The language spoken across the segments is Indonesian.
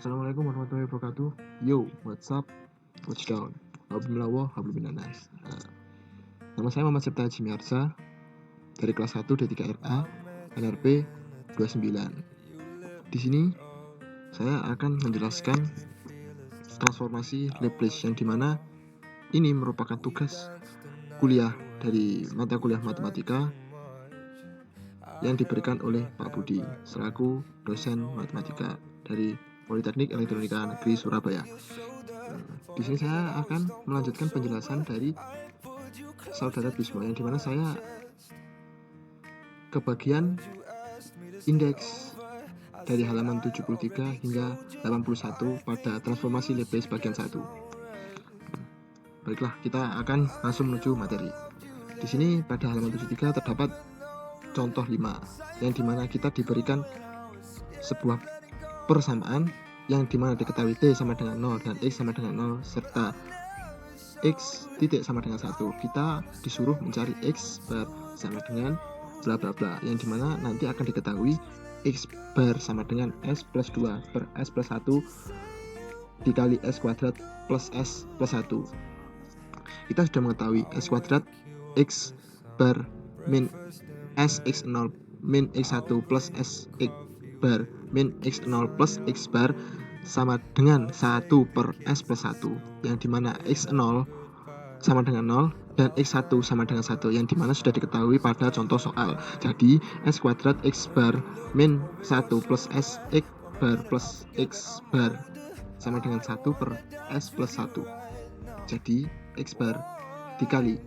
Assalamualaikum warahmatullahi wabarakatuh. Yo, what's up? What's down? Alhamdulillah, alhamdulillah. Nama saya Muhammad Septa Jimiarsa dari kelas 1 D3RA NRP 29. Di sini saya akan menjelaskan transformasi Laplace yang dimana ini merupakan tugas kuliah dari mata kuliah matematika yang diberikan oleh Pak Budi selaku dosen matematika dari Politeknik Elektronika Negeri Surabaya. Di sini saya akan melanjutkan penjelasan dari saudara Bismo yang dimana saya ke bagian indeks dari halaman 73 hingga 81 pada transformasi Laplace bagian 1. Baiklah, kita akan langsung menuju materi. Di sini pada halaman 73 terdapat contoh 5 yang dimana kita diberikan sebuah persamaan yang dimana diketahui T sama dengan 0 dan X sama dengan 0 serta X titik sama dengan 1. Kita disuruh mencari X bar sama dengan bla bla bla yang dimana nanti akan diketahui X bar sama dengan S plus 2 per S plus 1 dikali S kuadrat plus S plus 1. Kita sudah mengetahui S kuadrat X bar min S X0 min X1 plus S X bar min X0 plus X bar sama dengan 1 per S plus 1 yang dimana X0 sama dengan 0 dan X1 sama dengan 1 yang dimana sudah diketahui pada contoh soal. Jadi S kuadrat X bar min 1 plus S X bar plus X bar sama dengan 1 per S plus 1. Jadi X bar dikali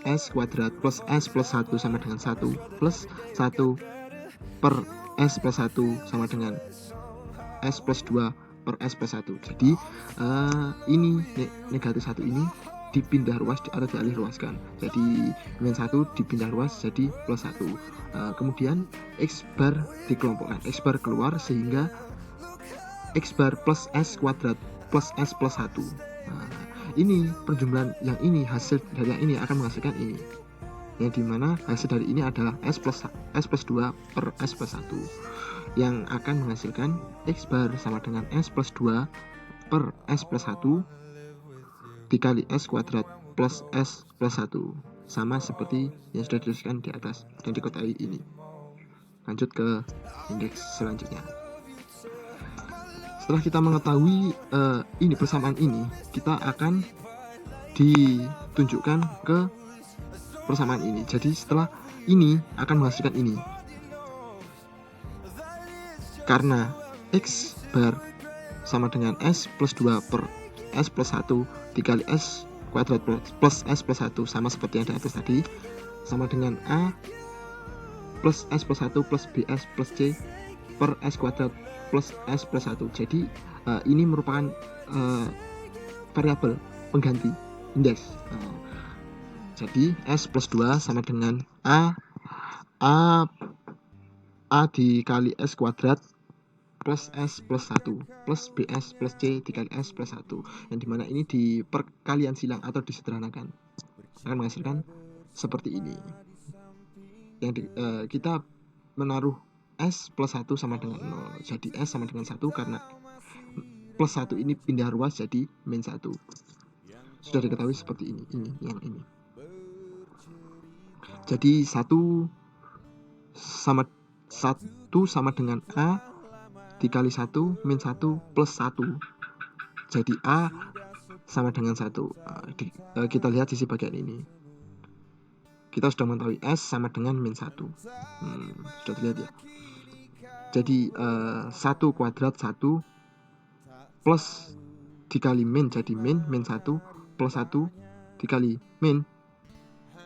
S kuadrat plus S plus 1 sama dengan 1 plus 1 per S plus 1 sama dengan S plus 2 per S plus 1. Jadi ini negatif 1 ini dipindah ruas atau dialih ruaskan. Jadi min 1 dipindah ruas jadi plus 1. Kemudian X bar dikelompokkan. X bar keluar sehingga X bar plus S kuadrat plus S plus 1. Ini penjumlahan yang ini, hasil dari yang ini akan menghasilkan ini. Yang dimana hasil dari ini adalah S plus 2 per S plus 1 yang akan menghasilkan X bar sama dengan S plus 2 per S plus 1 dikali S kuadrat plus S plus 1 sama seperti yang sudah dituliskan di atas dan dikotai ini. Lanjut ke indeks selanjutnya. Setelah kita mengetahui ini persamaan ini, kita akan ditunjukkan ke persamaan ini. Jadi setelah ini akan menghasilkan ini. Karena X bar sama dengan S plus 2 per S plus 1 dikali S kuadrat plus S plus 1 sama seperti yang di atas tadi, sama dengan A plus S plus 1 plus BS plus C per S kuadrat plus S plus 1. Jadi ini merupakan variabel pengganti indeks. Jadi S plus 2 sama dengan A dikali S kuadrat plus S plus 1 plus BS plus C dikali S plus 1 yang dimana ini di perkalian silang atau disederhanakan akan menghasilkan seperti ini. Yang kita menaruh S plus 1 sama dengan 0. Jadi S sama dengan 1 karena plus 1 ini pindah ruas jadi min 1. Sudah diketahui seperti ini. Yang ini. Jadi 1 sama dengan A dikali 1 min 1 plus 1. Jadi A sama dengan 1. Kita lihat sisi bagian ini. Kita sudah mengetahui S sama dengan min 1. Sudah dilihat ya. Jadi 1 kuadrat 1 plus dikali min jadi min 1 plus 1 dikali min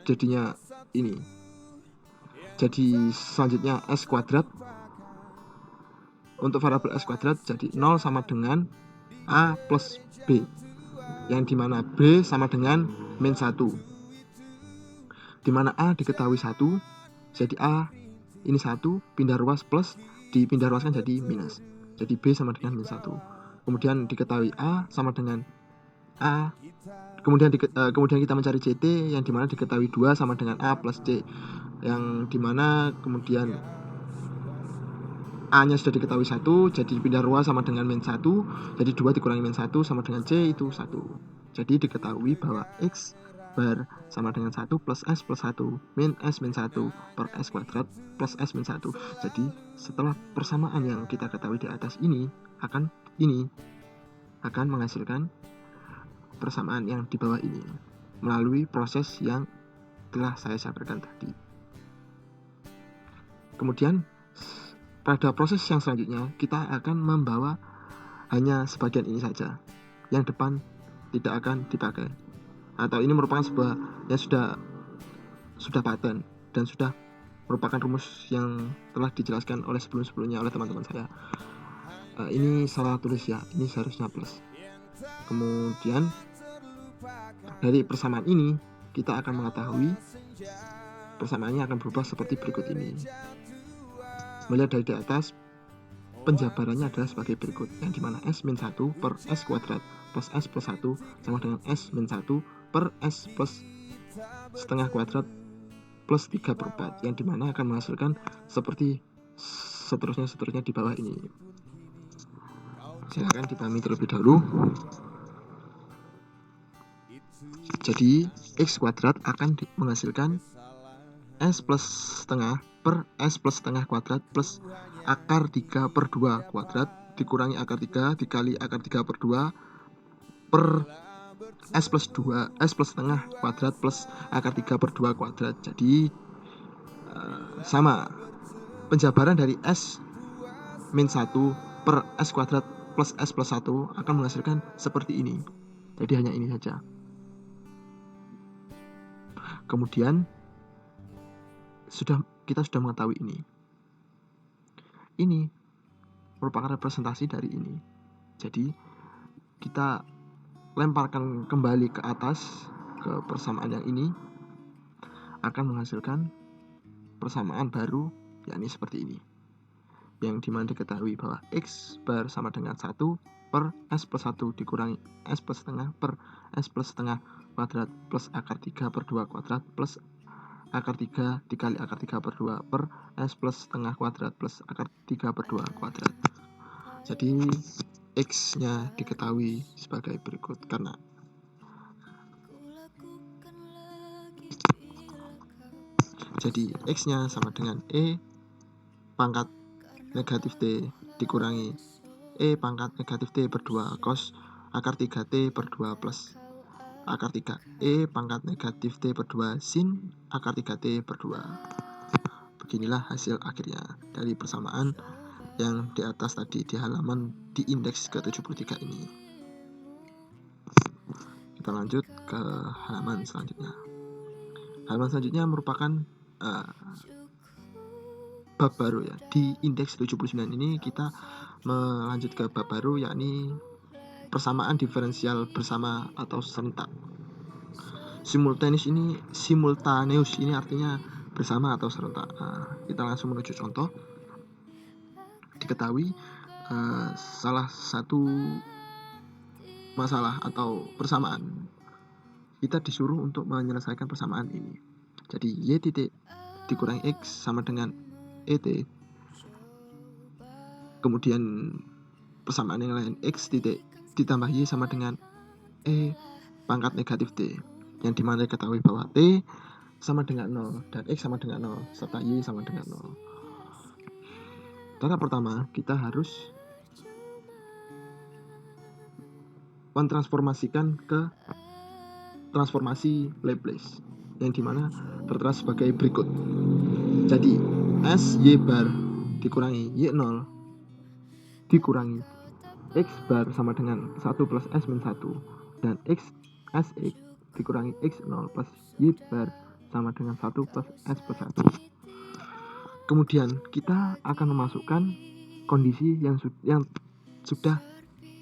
jadinya ini. Jadi selanjutnya S kuadrat. Untuk variabel S kuadrat jadi 0 sama dengan A plus B yang dimana B sama dengan min 1, dimana A diketahui 1, jadi A ini 1 pindah ruas plus dipindah ruaskan jadi minus, jadi B sama dengan min 1. Kemudian diketahui A sama dengan A, kemudian kita mencari CT yang dimana diketahui 2 sama dengan A plus C, yang dimana kemudian A nya sudah diketahui 1, jadi pindah ruas sama dengan min 1, jadi 2 dikurangi min 1 sama dengan C itu 1. Jadi diketahui bahwa X bar sama dengan 1 plus S plus 1 min S min 1 per S kuadrat plus S min 1. Jadi setelah persamaan yang kita ketahui di atas ini akan menghasilkan persamaan yang di bawah ini melalui proses yang telah saya sampaikan tadi. Kemudian pada proses yang selanjutnya kita akan membawa hanya sebagian ini saja, yang depan tidak akan dipakai, atau ini merupakan sebuah yang sudah paten dan sudah merupakan rumus yang telah dijelaskan oleh sebelumnya oleh teman-teman saya. Ini salah tulis ya, ini seharusnya plus. Kemudian dari persamaan ini kita akan mengetahui persamaannya akan berubah seperti berikut ini. Melihat dari di atas, penjabarannya adalah sebagai berikut, yang dimana S min 1 per S kuadrat plus S plus 1 sama dengan S min 1 per S plus setengah kuadrat plus 3/4, yang dimana akan menghasilkan seperti seterusnya di bawah ini. Silakan dipahami terlebih dahulu. Jadi X kuadrat akan menghasilkan S plus setengah per S plus setengah kuadrat plus akar 3/2 kuadrat dikurangi akar 3 dikali akar 3/2 per S plus setengah kuadrat plus akar 3/2 kuadrat. Jadi sama, penjabaran dari S min 1 per S kuadrat plus S plus 1 akan menghasilkan seperti ini. Jadi hanya ini saja. Kemudian kita sudah mengetahui ini. Ini merupakan representasi dari ini. Jadi kita lemparkan kembali ke atas ke persamaan yang ini akan menghasilkan persamaan baru, yakni seperti ini, yang dimana diketahui bahwa X bar sama dengan 1 per S plus 1 dikurangi S plus setengah per S plus setengah kuadrat plus akar 3/2 kuadrat plus akar 3 dikali akar 3/2 per S plus setengah kuadrat plus akar 3/2 kuadrat. Jadi X nya diketahui sebagai berikut, karena jadi X nya sama dengan E pangkat negatif T dikurangi E pangkat negatif T per 2 cos akar 3T per 2 plus akar 3 E pangkat negatif T per 2 sin akar 3T per 2. Beginilah hasil akhirnya dari persamaan yang di atas tadi di halaman di indeks ke-73 ini. Kita lanjut ke halaman selanjutnya. Halaman selanjutnya merupakan bab baru ya. Di indeks 79 ini kita melanjut ke bab baru, yakni persamaan diferensial bersama atau serentak. Simultaneous ini artinya bersama atau serentak. Kita langsung menuju contoh. Diketahui salah satu masalah atau persamaan, kita disuruh untuk menyelesaikan persamaan ini. Jadi Y titik dikurangi X sama dengan ET. Kemudian persamaan yang lain, X titik ditambah Y sama dengan E pangkat negatif T, yang dimana diketahui bahwa T sama dengan 0 dan X sama dengan 0 serta Y sama dengan 0. Cara pertama, kita harus mentransformasikan ke transformasi Laplace, yang dimana tertera sebagai berikut. Jadi S Y bar dikurangi Y0 dikurangi X bar sama dengan 1 plus S min 1, dan X SX dikurangi X0 plus Y bar sama dengan 1 plus S plus 1. Kemudian kita akan memasukkan kondisi yang sudah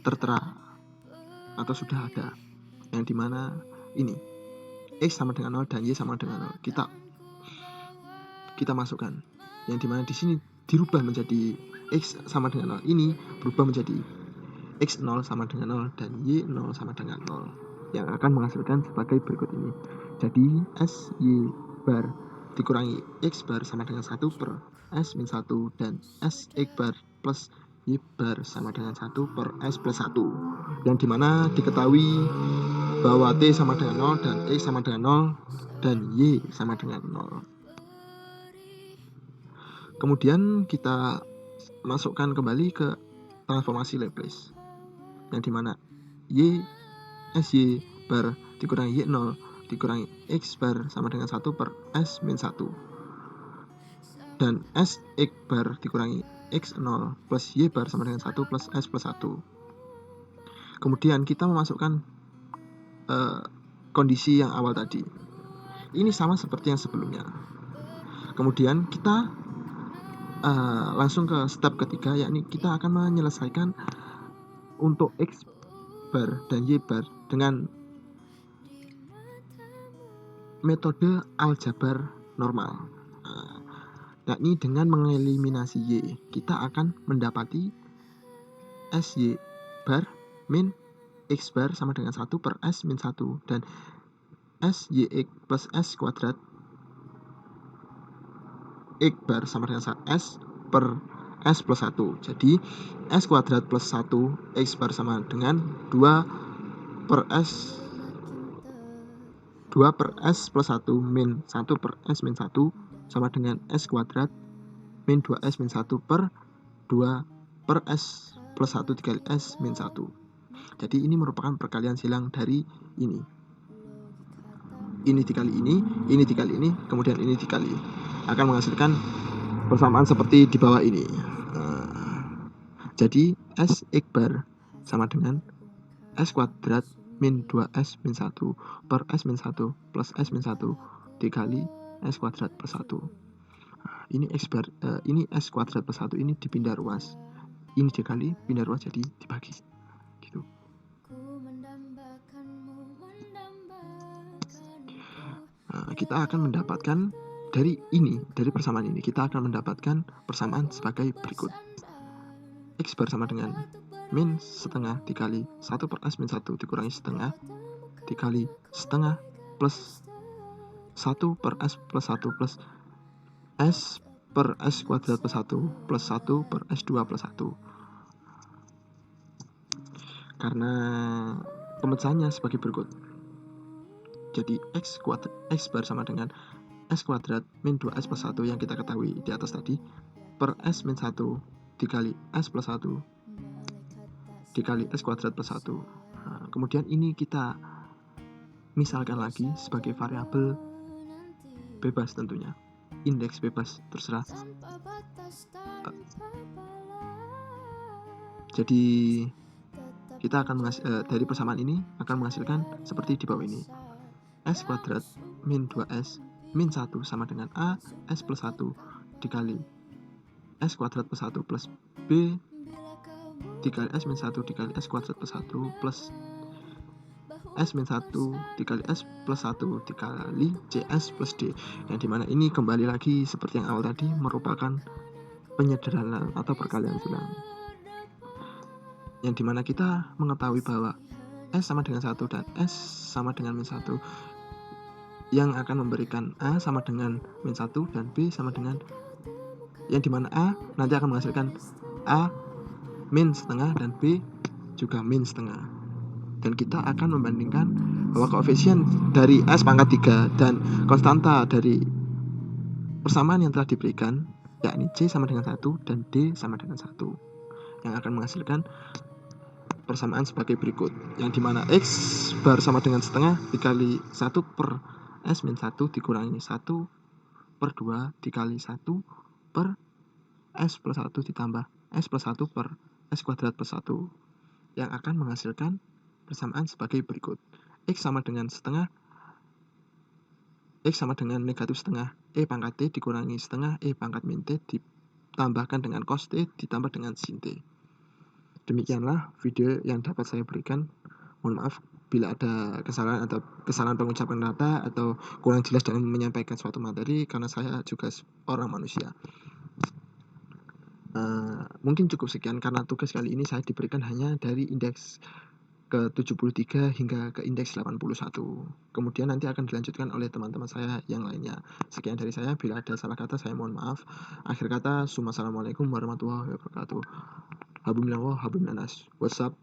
tertera atau sudah ada, yang dimana ini X sama dengan 0 dan Y sama dengan 0 kita masukkan, yang dimana di sini dirubah menjadi X sama dengan 0, ini berubah menjadi X0 sama dengan 0 dan Y0 sama dengan 0, yang akan menghasilkan sebagai berikut ini. Jadi S Y bar dikurangi X bar sama dengan 1 per S min 1 dan S X bar plus Y bar sama dengan 1 per S plus 1, yang dimana diketahui bahwa T sama dengan 0 dan X sama dengan 0 dan Y sama dengan 0. Kemudian kita masukkan kembali ke transformasi Laplace, yang dimana Y SY bar dikurangi Y0 dikurangi X bar sama dengan 1 per S min 1 dan S X bar dikurangi X0 plus Y bar sama dengan 1 plus S plus 1. Kemudian kita memasukkan kondisi yang awal tadi. Ini sama seperti yang sebelumnya. Kemudian kita langsung ke step ketiga, yakni kita akan menyelesaikan untuk X bar dan Y bar dengan metode aljabar normal, yakni dengan mengeliminasi Y, kita akan mendapati SY bar min X bar sama dengan 1 per S min 1 dan SYX plus S kuadrat X bar sama dengan S per S plus 1. Jadi S kuadrat plus 1 X bar sama dengan 2 per S plus 1 min 1 per S min 1 sama dengan S kuadrat min 2S min 1 per 2 per S plus 1 dikali S min 1. Jadi ini merupakan perkalian silang dari ini. Ini dikali ini dikali ini, kemudian ini dikali. Akan menghasilkan persamaan seperti di bawah ini. Jadi S X bar sama dengan S kuadrat min 2S min 1 per S min 1 plus S min 1 dikali S kuadrat plus 1. Ini X bar, ini S kuadrat plus 1 ini dipindah ruas. Ini dikali pindah ruas jadi dibagi. Gitu. Kita akan mendapatkan dari persamaan ini kita akan mendapatkan persamaan sebagai berikut. X bar sama dengan min setengah dikali 1 per S min 1 dikurangi setengah dikali setengah plus 1 per S plus 1 plus S per S kuadrat plus 1 plus 1 per S2 plus 1. Karena pemecahannya sebagai berikut. Jadi X bar sama dengan S kuadrat min 2S plus 1 yang kita ketahui di atas tadi per S min 1 dikali S plus 1 dikali S kuadrat plus 1. Kemudian ini kita misalkan lagi sebagai variabel bebas tentunya. Indeks bebas terserah. Jadi kita akan dari persamaan ini akan menghasilkan seperti di bawah ini. S kuadrat min 2S min 1 sama dengan A S plus 1 dikali S kuadrat plus 1 plus B dikali S min 1 dikali S kuadrat plus 1 plus S min 1 dikali S plus 1 dikali CS plus D, yang dimana ini kembali lagi seperti yang awal tadi merupakan penyederhanaan atau perkalian silang, yang dimana kita mengetahui bahwa S sama dengan 1 dan S sama dengan min 1 yang akan memberikan A sama dengan min 1 dan B sama dengan, yang dimana A nanti akan menghasilkan A min setengah dan B juga min setengah, dan kita akan membandingkan bahwa koefisien dari S pangkat 3 dan konstanta dari persamaan yang telah diberikan yakni C sama dengan 1 dan D sama dengan 1, yang akan menghasilkan persamaan sebagai berikut, yang dimana X bar sama dengan setengah dikali 1 per S min 1 dikurangi 1 per 2 dikali 1 per S plus 1 ditambah S plus 1 per S kuadrat plus 1, yang akan menghasilkan persamaan sebagai berikut. X sama dengan setengah, X sama dengan negatif setengah E pangkat T dikurangi setengah E pangkat min T ditambahkan dengan cos T ditambah dengan sin T. Demikianlah video yang dapat saya berikan. Mohon maaf bila ada kesalahan pengucapan kata atau kurang jelas dalam menyampaikan suatu materi, karena saya juga orang manusia. Mungkin cukup sekian karena tugas kali ini saya diberikan hanya dari indeks ke 73 hingga ke indeks 81. Kemudian nanti akan dilanjutkan oleh teman-teman saya yang lainnya. Sekian dari saya, bila ada salah kata saya mohon maaf. Akhir kata, Assalamualaikum warahmatullahi wabarakatuh. Habib minallah, habib minanas. WhatsApp.